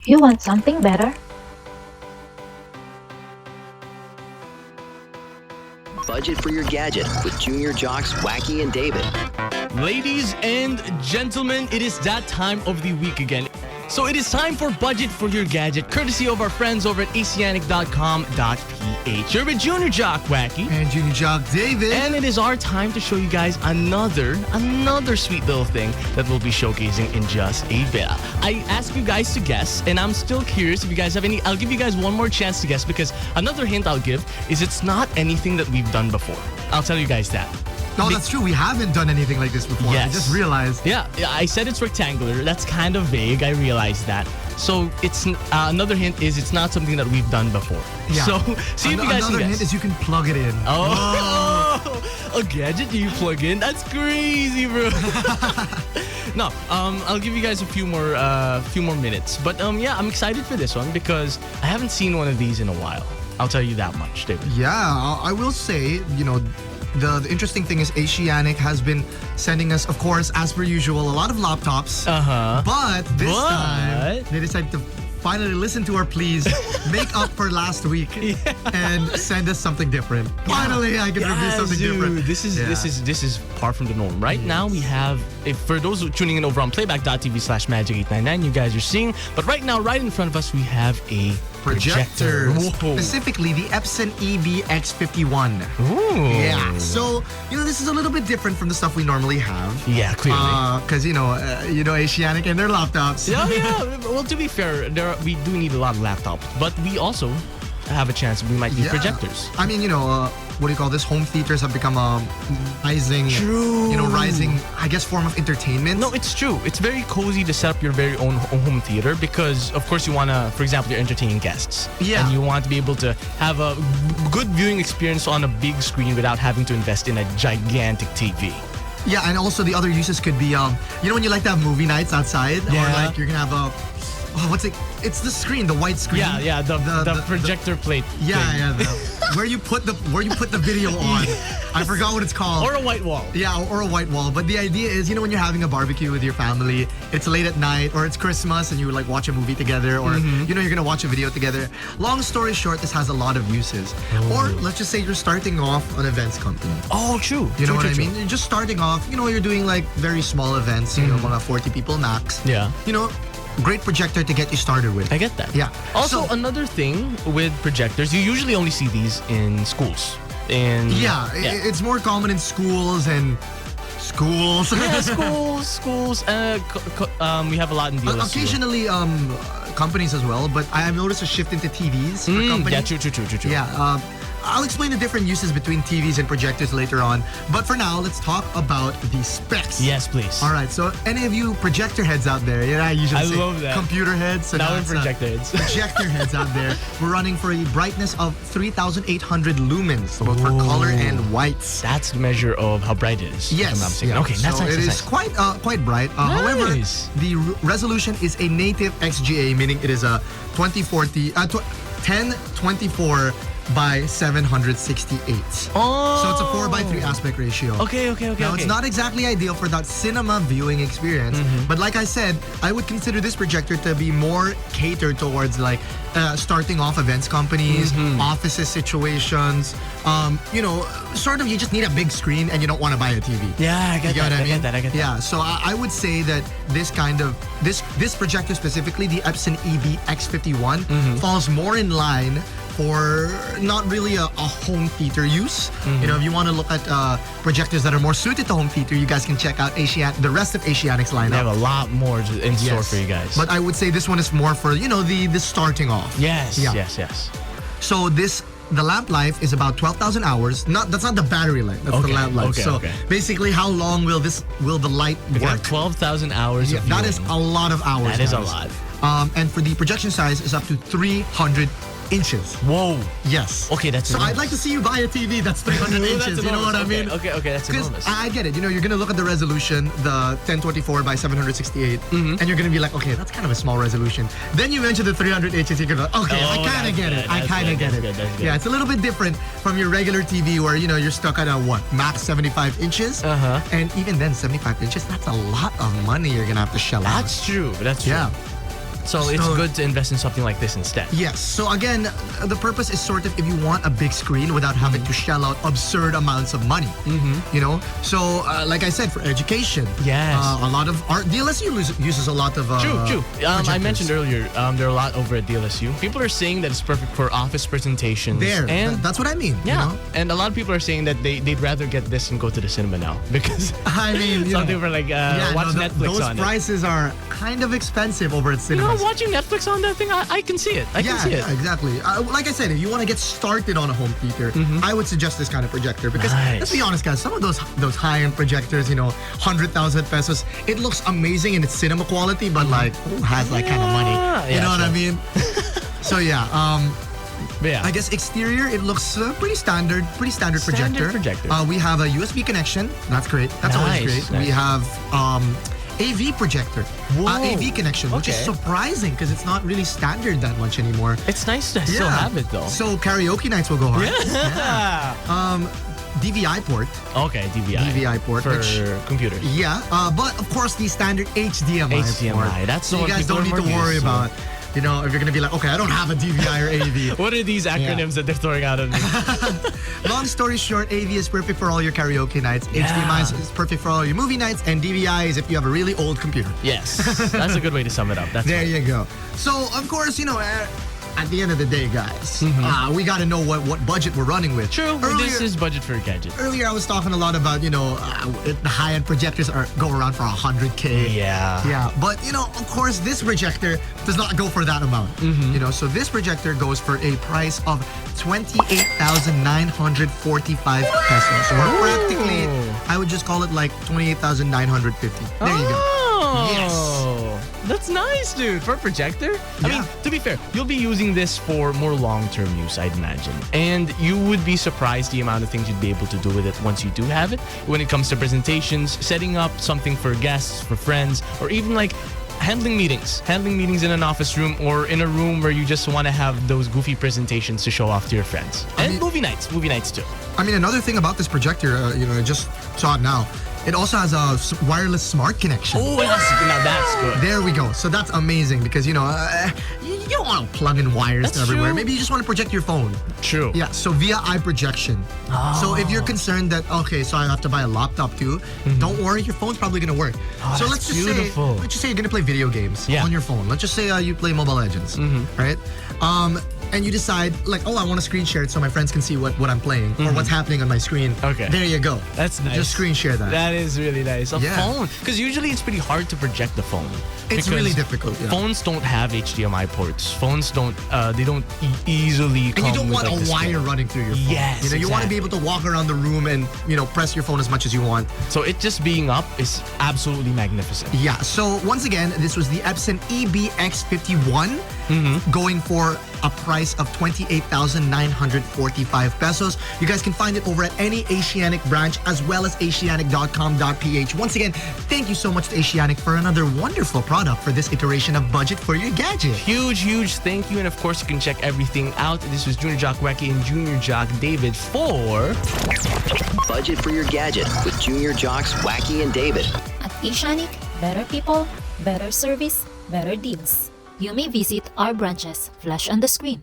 You want something better? Budget for your gadget with Junior Jocks, Wacky, and David. Ladies and gentlemen, it is that time of the week again. So it is time for Budget for Your Gadget, courtesy of our friends over at 𝐴𝐶ianic.com.ph. You're with Junior Jock, Wacky. And Junior Jock, David. And it is our time to show you guys another sweet little thing that we'll be showcasing in just a bit. I asked you guys to guess, and I'm still curious if you guys have any. I'll give you guys one more chance to guess, because another hint I'll give is it's not anything that we've done before. I'll tell you guys that. No, that's true. We haven't done anything like this before. Yes. I just realized. Yeah, I said it's rectangular. That's kind of vague. I realized that. So it's another hint is it's not something that we've done before. Yeah. So see if you guys can Another guess. hint is you can plug it in. Oh, a gadget you plug in? That's crazy, bro. No, I'll give you guys a few more minutes. But yeah, I'm excited for this one because I haven't seen one of these in a while. I'll tell you that much, David. Yeah, I will say, the interesting thing is 𝐴𝐶ianic has been sending us, of course, as per usual, a lot of laptops. But this time, they decided to finally listen to our pleas, make up for last week, and send us something different. Finally, I can review something different. This is par from the norm. Right now, we have, for those tuning in over on playback.tv/magic899, you guys are seeing. But right now, right in front of us, we have a projector. Whoa. Specifically, the Epson EVX51. Ooh. Yeah. So, this is a little bit different from the stuff we normally have. Yeah, clearly. Because, 𝐴𝐶ianic and their laptops. Yeah. Well, to be fair, we do need a lot of laptops, but we also have a chance we might need projectors. I mean, what do you call this? Home theaters have become a rising, I guess, form of entertainment. No, it's true. It's very cozy to set up your very own home theater because, of course, you want to, for example, you're entertaining guests. Yeah. And you want to be able to have a good viewing experience on a big screen without having to invest in a gigantic TV. Yeah, and also the other uses could be, when you like to have movie nights outside, or like you're going to have it's the screen, the white screen. Yeah, the projector plate. Yeah, where you put the video on. I forgot what it's called. Or a white wall. Yeah, or a white wall. But the idea is, when you're having a barbecue with your family, it's late at night, or it's Christmas, and you like watch a movie together, or you're gonna watch a video together. Long story short, this has a lot of uses. Or let's just say you're starting off an events company. Oh, true. You know what I mean? You're just starting off. You're doing like very small events. Mga 40 people max. Yeah. Great projector to get you started with. I get that. Yeah. Also, another thing with projectors, you usually only see these in schools. It's more common in schools and schools. Yeah, schools. We have a lot in deals. Occasionally, companies as well. But I have noticed a shift into TVs for companies. Yeah, true. Yeah. I'll explain the different uses between TVs and projectors later on. But for now, let's talk about the specs. Yes, please. All right. So, any of you projector heads out there, I usually say love that. computer heads. So now we're projector heads. Projector heads out there. We're running for a brightness of 3,800 lumens, both for color and whites. That's the measure of how bright it is. Yes. Okay, that's so nice. It is quite bright. Nice. However, the resolution is a native XGA, meaning it is a 1024 by 768. Oh. So it's a 4:3 aspect ratio. Okay. Now, it's not exactly ideal for that cinema viewing experience, but like I said, I would consider this projector to be more catered towards like starting off events companies, offices situations. Sort of you just need a big screen and you don't want to buy a TV. Yeah, I get that. I get that. Yeah, so I would say that this projector specifically, the Epson EVX51, falls more in line for not really a home theater use. If you want to look at projectors that are more suited to home theater, you guys can check out the rest of 𝐴𝐶ianic's lineup. They have a lot more in store for you guys. But I would say this one is more for, the starting off. Yes. So the lamp life is about 12,000 hours. That's not the battery life. That's the lamp life. Basically, how long will the light work? 12,000 hours of that is a lot of hours. That is a lot. And for the projection size is up to 300 inches. Whoa. Yes. Okay, that's enormous. So I'd like to see you buy a TV that's 300 inches. You know what I mean? Okay, that's enormous. I get it. You're going to look at the resolution, the 1024 by 768, and you're going to be like, okay, that's kind of a small resolution. Then you mention the 300 inches, you're going to be like, okay, I kind of get it. I kind of get it. Yeah, it's a little bit different from your regular TV where, you're stuck at max 75 inches. And even then, 75 inches, that's a lot of money you're going to have to shell out. That's true. Yeah. So it's good to invest in something like this instead. Yes. So again, the purpose is sort of if you want a big screen without having to shell out absurd amounts of money. You know? So like I said, for education, a lot of art. DLSU uses a lot of True. I mentioned earlier, there are a lot over at DLSU. People are saying that it's perfect for office presentations. And that's what I mean. Yeah. You know? And a lot of people are saying that they'd rather get this and go to the cinema now because I mean, some people are like, watch Netflix on it. Those prices are kind of expensive over at cinemas. You know, watching Netflix on that thing, I can see it. I can see it. Yeah, exactly. Like I said, if you want to get started on a home theater, I would suggest this kind of projector because let's be honest, guys, some of those high-end projectors, 100,000 pesos, it looks amazing in its cinema quality, but like, who has that kind of money? You know what I mean? So I guess exterior, it looks pretty standard projector. We have a USB connection. That's great. That's always great. Nice. We have AV projector. AV connection, which is surprising because it's not really standard that much anymore. It's nice to still have it though. So karaoke nights will go hard. DVI port. Okay, DVI port for computers. Yeah, but of course the standard HDMI port. That's so the you one guys don't need to worry about. If you're going to be like, okay, I don't have a DVI or AV. What are these acronyms that they're throwing out at me? Long story short, AV is perfect for all your karaoke nights. HDMI is perfect for all your movie nights. And DVI is if you have a really old computer. Yes. That's a good way to sum it up. There you go. So, of course, at the end of the day, guys, we got to know what budget we're running with. True. This is budget for a gadget. Earlier, I was talking a lot about, the high-end projectors go around for 100K. Yeah. But, of course, this projector does not go for that amount. So this projector goes for a price of 28,945 pesos. Or practically, I would just call it like 28,950. There you go. Yes. That's nice, dude. For a projector? I mean, to be fair, you'll be using this for more long-term use, I'd imagine. And you would be surprised the amount of things you'd be able to do with it once you do have it. When it comes to presentations, setting up something for guests, for friends, or even like handling meetings in an office room or in a room where you just want to have those goofy presentations to show off to your friends. And movie nights too. I mean, another thing about this projector, I just saw it now. It also has a wireless smart connection. Oh, now that's good. There we go. So that's amazing because, you don't want to plug in wires everywhere. True. Maybe you just want to project your phone. True. Yeah, so via eye projection. So if you're concerned that, okay, so I have to buy a laptop too, don't worry, your phone's probably going to work. So let's just say you're going to play video games on your phone. Let's just say you play Mobile Legends, right? And you decide, like, I want to screen share it so my friends can see what I'm playing or what's happening on my screen. Okay. There you go. That's nice. Just screen share that. That is really nice. A phone. Because usually it's pretty hard to project the phone. It's really difficult. Phones don't have HDMI ports. Phones don't, they don't easily come And you don't want like a wire running through your phone. Yes, you want to be able to walk around the room and, press your phone as much as you want. So it just being up is absolutely magnificent. Yeah. So once again, this was the Epson EBX51 going for a price of 28,945 pesos. You guys can find it over at any Asianic branch as well as asianic.com.ph. Once again, thank you so much to Asianic for another wonderful product for this iteration of Budget for Your Gadget. Huge thank you. And of course, you can check everything out. This was Junior Jock Wacky and Junior Jock David for Budget for Your Gadget with Junior Jocks Wacky and David. At Asianic, better people, better service, better deals. You may visit our branches, flash on the screen.